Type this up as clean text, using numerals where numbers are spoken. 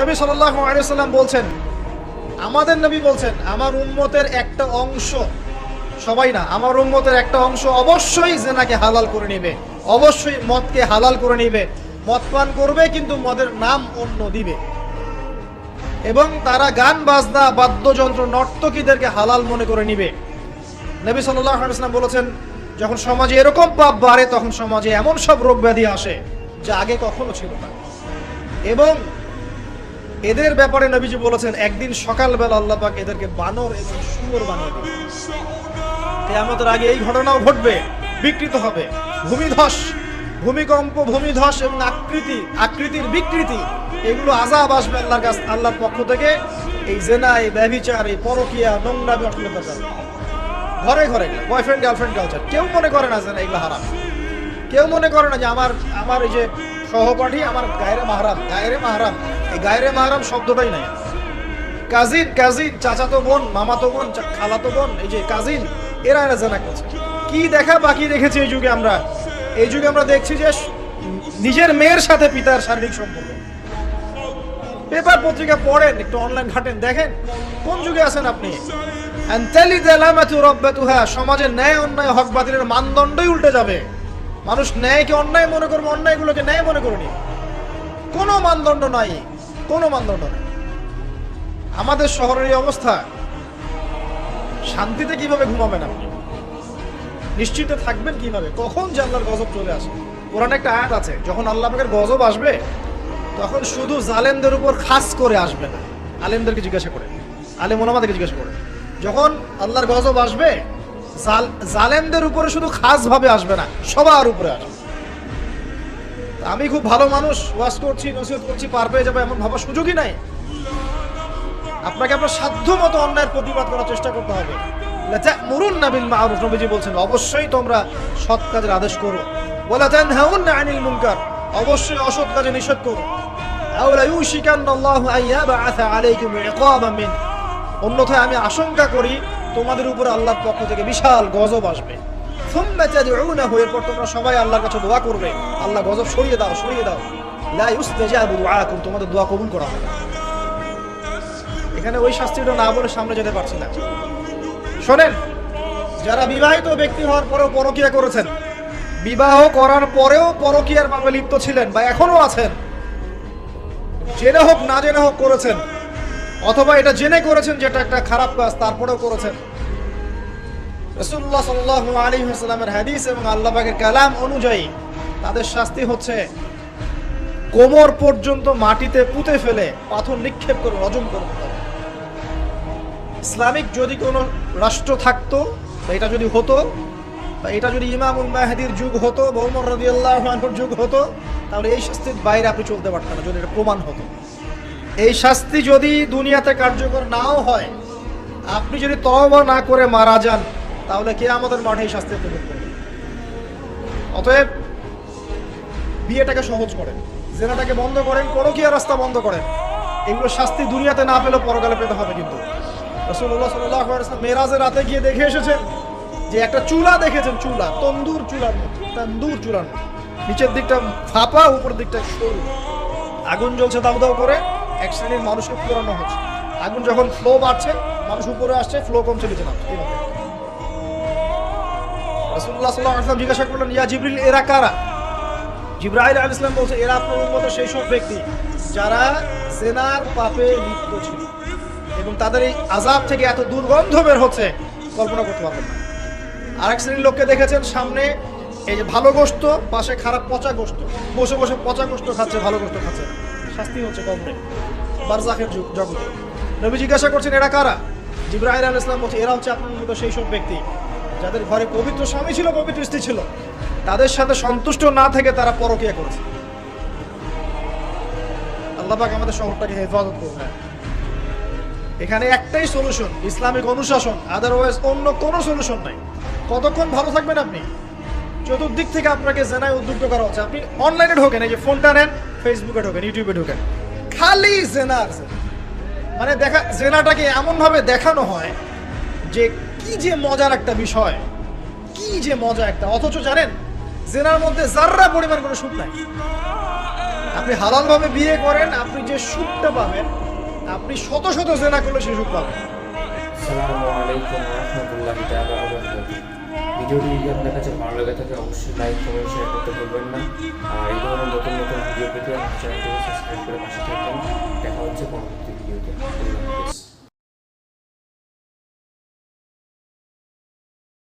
নবী সাল্লাল্লাহু আলাইহি ওয়াসাল্লাম বলছেন, আমাদের নবী বলছেন, আমার উম্মতের একটা অংশ, সবাই না, আমার উম্মতের একটা অংশ অবশ্যই জেনাকে হালাল করে নেবে, অবশ্যই মদকে হালাল করে নেবে, মদ পান করবে কিন্তু মদের নাম অন্য দিবে, এবং তারা গান বাজনা বাদ্যযন্ত্র নর্তকীদেরকে হালাল মনে করে নিবে। নবী সাল্লাল্লাহু আলাইহি ওয়াসাল্লাম বলেছেন, যখন সমাজে এরকম পাপ বাড়ে তখন সমাজে এমন সব রোগ ব্যাধি আসে যা আগে কখনো ছিল না। এবং এদের ব্যাপারে নবীজি বলেছেন, একদিন সকালবেলা আল্লাহ পাক এদেরকে বানর এবং শুয়োর বানিয়ে দিবেন। কিয়ামতের আগে এই ঘটনাও ঘটবে, বিকৃত হবে, ভূমিধস, ভূমিকম্প, ভূমিধস এবং আকৃতির বিকৃতি, এগুলো আযাব আসবে আল্লাহর কাছে, আল্লাহর পক্ষ থেকে। এই জেনা, এই ব্যভিচার, এই পরকীয়া, নোংরামি, অশ্লীলতা, ঘরে ঘরে বয়ফ্রেন্ড গার্লফ্রেন্ড কালচার, কেউ মনে করে না যে এগুলো হারাম, কেউ মনে করে না যে আমার এই যে সহপাঠী আমার গায়রে মাহরাম। এই গায়রে মাহরাম শব্দটাই নাই। কাজিন, চাচাতো বোন, মামাতো বোন, খালাতো বোন, এই যে কাজিন, এরা জেনা করছে। কি দেখা বাকি রেখেছি এই যুগে আমরা? এই যুগে আমরা দেখছি যে নিজের মেয়ের সাথে পিতার শারীরিক সম্পর্ক। পেপার পত্রিকা পড়েন, একটু অনলাইন ঘাটেন, দেখেন কোন যুগে আছেন আপনি। সমাজে ন্যায় অন্যায় হক বাতিলের মানদণ্ডই উল্টে যাবে। মানুষ ন্যায়কে অন্যায় মনে করবে, অন্যায়গুলোকে ন্যায় মনে করবে। কোনো মানদণ্ড নাই, কোনো মানদণ্ড নেই। আমাদের শহরের এই অবস্থা, শান্তিতে কিভাবে ঘুমাবেন আপনি? নিশ্চিত থাকবেন কিভাবে? কখন যে আল্লাহর গজব চলে আসে। কোরআনে একটা আয়াত আছে, যখন আল্লাহ পাকের গজব আসবে তখন শুধু জালেমদের উপর খাস করে আসবে না। আলেমদেরকে জিজ্ঞাসা করে, আলেম ওলামাদেরকে জিজ্ঞাসা করে, যখন আল্লাহর গজব আসবে জালেমদের উপরে শুধু খাস ভাবে আসবে না, সবার উপরে আসবে। আমি খুব ভালো মানুষ, ওয়াজ করছি, নসিহত করছি, পার পেয়ে যাবে এমন ভাবার সুযোগই নাই। আপনাকে আপনার সাধ্য মতো অন্যায়ের প্রতিবাদ করার চেষ্টা করতে হবে। লাতা'মুরুন্না বিল মা'রুফ, নবীজি বলছেন, অবশ্যই তোমরা সৎ কাজের আদেশ করো। ওয়ালা তানহাউন্না আনিল মুনকার, অবশ্যই অসৎ কাজে নিষেধ করো। আও লা ইউশিকান্নাল্লাহু আন ইয়াবআসা আলাইকুম ইকাবাম মিন, অন্যথায় আমি আশঙ্কা করি তোমাদের উপর আল্লাহর পক্ষ থেকে বিশাল গজব আসবে। সুম্মা তাদউনাহু, এরপর তোমরা সবাই আল্লাহর কাছে দোয়া করবে, আল্লাহ গজব সরিয়ে দাও, সরিয়ে দাও। লা ইউস্তাজাবু দুআকুম, তোমাদের দোয়া কবুল করা হবে না। এখানে ওই শাস্তিটা না বলে সামনে যেতে পারছি না। শোনেন, যারা বিবাহিত ব্যক্তি হওয়ার পরেও পরকীয়া করেছেন, বিবাহ করার পরেও পরকীয়ার পাপে লিপ্ত ছিলেন বা এখনো আছেন, জেনে হোক না জেনে হোক করেছেন, অথবা এটা জেনে করেছেন যেটা একটা খারাপ কাজ, তারপরেও করেছেন, রাসূলুল্লাহ সাল্লাল্লাহু আলাইহি ওয়াসাল্লামের হাদিস এবং আল্লাহ পাকের কালাম অনুযায়ী তাদের শাস্তি হচ্ছে কোমর পর্যন্ত মাটিতে পুঁতে ফেলে পাথর নিক্ষেপ করে রজম করতে হবে। ইসলামিক যদি কোনো রাষ্ট্র থাকতো, এটা যদি হতো, বা এটা যদি ইমামুল মাহদির যুগ হতো বা ওমর রাদিয়াল্লাহু আনহুর যুগ হতো, তাহলে এই শাস্তির বাইরে আপনি চলতে পারতেন না, যদি এটা প্রমাণ হতো। এই শাস্তি যদি দুনিয়াতে কার্যকর নাও হয়, আপনি যদি তওবা না করে মারা যান, তাহলে কিয়ামতের মাঠে এই শাস্তি ভোগ করবেন। অতএব বিয়েটাকে সহজ করেন, জেনাটাকে বন্ধ করেন, পরকীয়ার রাস্তা বন্ধ করেন। এগুলো শাস্তি দুনিয়াতে না পেলেও পরকালে পেতে হবে। কিন্তু রাসূলুল্লাহ সাল্লাল্লাহু আলাইহি ওয়াসাল্লাম মেরাজের রাতে গিয়ে দেখে এসেছেন যে একটা চুলা দেখেছেন, চুলা, তন্দুর চুলার মতো, নিচের দিকটা ফাঁপা, উপরের দিকটা সরু, আগুন জ্বলছে দাউ দাউ করে, এক শ্রেণীর মানুষকে পোড়ানো হচ্ছে। আগুন যখন ফ্লো বাড়ছে, মানুষ উপরে আসছে, ফ্লো কমছে নিচে নামছে। রাসূলুল্লাহ সাল্লাল্লাহু আলাইহি ওয়াসাল্লাম জিজ্ঞাসা করলেন, ইয়া জিবরিল, এরা কারা? জিবরাইল আলাইহিস সালাম বলছে, এরা আপনার উম্মতের সেই সব ব্যক্তি যারা জিনার পাপে লিপ্ত ছিল, এবং তাদের এই আযাব থেকে এত দুর্গন্ধ বের হচ্ছে কল্পনা করতে পারবেন না। আরেক শ্রেণীর লোককে দেখেছেন, সামনে এই যে ভালো গোশত, পাশে খারাপ পচা গোশত, বসে বসে পচা গোশত খাচ্ছে, ভালো গোশত খাচ্ছে। শাস্তি হচ্ছে কবরে, বারজাখের জগতে। নবী জিজ্ঞাসা করছেন, এরা কারা? জিবরাইল আলাইহিস সালাম বলছে, এরা হচ্ছে আপনার মতো সেই সব ব্যক্তি যাদের ঘরে পবিত্র স্বামী ছিল, পবিত্র স্ত্রী ছিল, তাদের সাথে সন্তুষ্ট না থেকে তারা পরকীয়া করেছে। আল্লাহ পাক আমাদের শহরটাকে হেফাজত করবে। এখানে একটাই সলিউশন, ইসলামিক অনুশাসন, আদারওয়াইজ অন্য কোনো সলিউশন নাই। কতক্ষণ ভালো থাকবেন আপনি? চতুর্দিক থেকে আপনাকে জেনায় উদ্বুদ্ধ করা হচ্ছে। আপনি অনলাইনে ঢোকেন, এই যে ফোনটা নেন, ফেসবুকে ঢোকেন, ইউটিউবে ঢোকেন, খালি জেনা আছে। মানে জেনাটাকে এমন ভাবে দেখানো হয় যে কি যে মজার একটা বিষয়, কি যে মজা একটা, অথচ জানেন জেনার মধ্যে যাররা পরিমাণ কোনো সুখ নাই। আপনি হালালভাবে বিয়ে করেন, আপনি যে সুখটা পাবেন, আপনি শত শত জেনা করলে সে সুখ পাবেন। আসসালামু আলাইকুম রহমতুল্লাহি তাআলা ওয়া বারাকাতুহু। ভিডিওটি যদি আপনার কাছে ভালো লেগে থাকে অবশ্যই লাইক কমেন্ট শেয়ার করতে ভুলবেন না। আর এই ধরনের নতুন নতুন ভিডিও পেতে আমার চ্যানেলটিকে সাবস্ক্রাইব করে পাশে থাকবেন। দেখা হচ্ছে পরবর্তী ভিডিওতে।